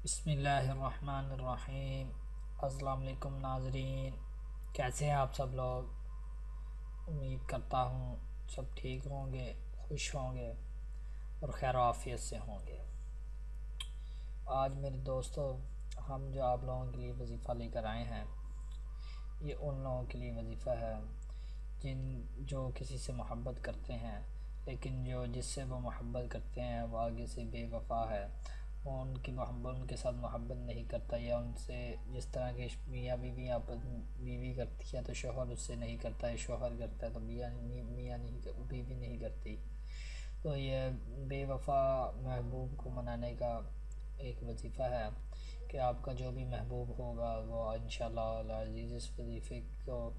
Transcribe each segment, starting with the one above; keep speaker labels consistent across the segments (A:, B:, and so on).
A: بسم اللہ الرحمن الرحیم۔ السلام علیکم ناظرین، کیسے ہیں آپ سب لوگ؟ امید کرتا ہوں سب ٹھیک ہوں گے، خوش ہوں گے اور خیر و عافیت سے ہوں گے۔ آج میرے دوستو، ہم جو آپ لوگوں کے لیے وظیفہ لے کر آئے ہیں، یہ ان لوگوں کے لیے وظیفہ ہے جو کسی سے محبت کرتے ہیں، لیکن جس سے وہ محبت کرتے ہیں وہ آگے سے بے وفا ہے، وہ ان کے ساتھ محبت نہیں کرتا، یا ان سے جس طرح کے میاں بیوی بیوی کرتی ہے تو شوہر اس سے نہیں کرتا ہے، شوہر کرتا ہے تو میاں بیوی نہیں کرتی۔ تو یہ بے وفا محبوب کو منانے کا ایک وظیفہ ہے کہ آپ کا جو بھی محبوب ہوگا وہ انشاءاللہ العزیز اس وظیفے کو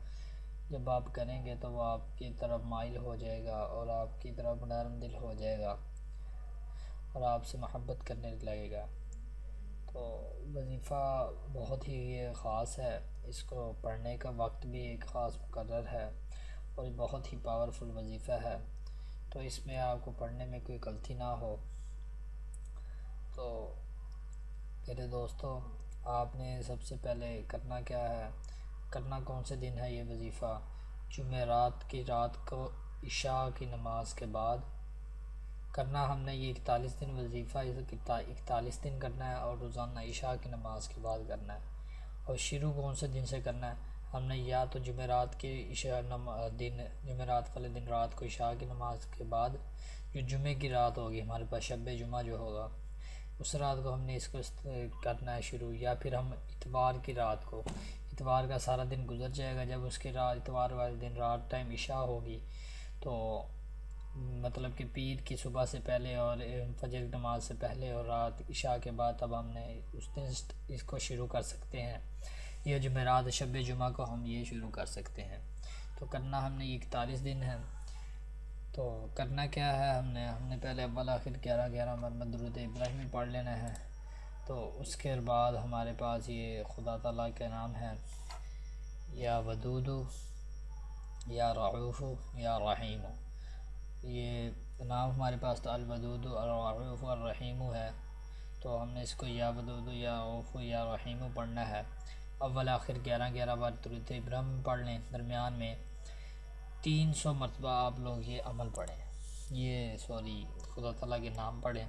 A: جب آپ کریں گے تو وہ آپ کی طرف مائل ہو جائے گا اور آپ کی طرف نرم دل ہو جائے گا اور آپ سے محبت کرنے لگے گا۔ تو وظیفہ بہت ہی خاص ہے، اس کو پڑھنے کا وقت بھی ایک خاص مقرر ہے اور بہت ہی پاورفل وظیفہ ہے، تو اس میں آپ کو پڑھنے میں کوئی غلطی نہ ہو۔ تو میرے دوستو، آپ نے سب سے پہلے کرنا کیا ہے، کرنا کون سے دن ہے یہ وظیفہ؟ جمعرات کی رات کو عشاء کی نماز کے بعد کرنا ہم نے یہ 41 دن وظیفہ 41 دن کرنا ہے، اور روزانہ عشاء کی نماز کے بعد کرنا ہے۔ اور شروع کون سے دن سے کرنا ہے؟ ہم نے یا تو جمعرات والے دن رات کو عشاء کی نماز کے بعد، جو جمعے کی رات ہوگی ہمارے پاس، شب جمعہ جو ہوگا، اس رات کو ہم نے اس کو کرنا ہے شروع، یا پھر ہم اتوار کی رات کو، اتوار کا سارا دن گزر جائے گا، جب اس کے رات اتوار والے دن رات ٹائم عشاء ہوگی تو مطلب کہ پیر کی صبح سے پہلے اور فجر کی نماز سے پہلے اور رات عشاء کے بعد، اب ہم نے اس دن اس کو شروع کر سکتے ہیں، یہ جمعرات شب جمعہ کو ہم یہ شروع کر سکتے ہیں۔ تو کرنا ہم نے یہ 41 دن ہے۔ تو کرنا کیا ہے، ہم نے پہلے اول آخر 11 مرحبا درود ابراہیمی پڑھ لینا ہے۔ تو اس کے بعد ہمارے پاس یہ خدا تعالیٰ کے نام ہے، یا ودود، یا رعوف، یا رحیم۔ یہ نام ہمارے پاس تو الودود، الرعوف، الرحیم ہے، تو ہم نے اس کو یا ودود، یا رعوف، یا رحیم پڑھنا ہے۔ اول آخر 11 بار درود ابراہیم پڑھ لیں، درمیان میں 300 مرتبہ آپ لوگ یہ عمل پڑھیں، خدا تعالیٰ کے نام پڑھیں۔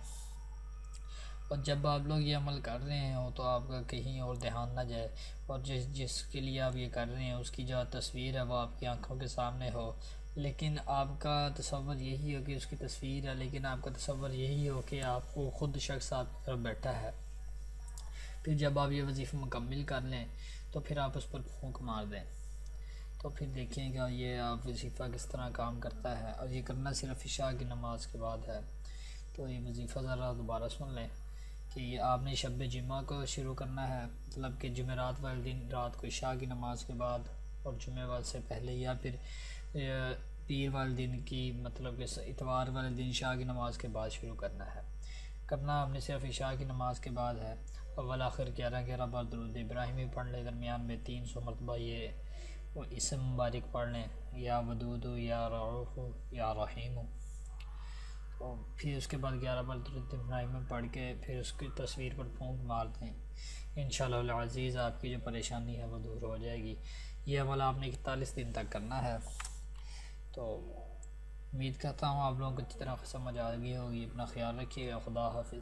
A: اور جب آپ لوگ یہ عمل کر رہے ہوں تو آپ کا کہیں اور دھیان نہ جائے، اور جس کے لیے آپ یہ کر رہے ہیں اس کی جو تصویر ہے وہ آپ کی آنکھوں کے سامنے ہو، لیکن آپ کا تصور یہی ہو کہ اس کی تصویر ہے، لیکن آپ کا تصور یہی ہو کہ آپ کو خود شخص آپ کی طرف بیٹھا ہے۔ پھر جب آپ یہ وظیفہ مکمل کر لیں تو پھر آپ اس پر پھونک مار دیں، تو پھر دیکھیں گا یہ آپ وظیفہ کس طرح کام کرتا ہے، اور یہ کرنا صرف عشاء کی نماز کے بعد ہے۔ تو یہ وظیفہ ذرا دوبارہ سن لیں کہ یہ آپ نے شب جمعہ کو شروع کرنا ہے، مطلب کہ جمعرات والے دن رات کو عشاء کی نماز کے بعد اور جمعہ والے سے پہلے، یا پھر پیر والے دن کی مطلب کہ اتوار والے دن عشاء کی نماز کے بعد شروع کرنا ہے۔ کرنا آپ نے صرف عشاء کی نماز کے بعد ہے۔ اول آخر 11 بار درود ابراہیمی پڑھ لیں، درمیان میں 300 مرتبہ یہ اسم مبارک پڑھ لیں، یا ودود، یا رعوف، یا رحیم۔ اور پھر اس کے بعد 11 بار درود ابراہیمی پڑھ کے پھر اس کی تصویر پر پھونک مار دیں، انشاءاللہ العزیز آپ کی جو پریشانی ہے وہ دور ہو جائے گی۔ یہ عمل آپ نے 41 دن تک کرنا ہے۔ تو امید کرتا ہوں آپ لوگوں کو اچھی طرح سمجھ آ گئی ہوگی۔ اپنا خیال رکھیے گا، خدا حافظ۔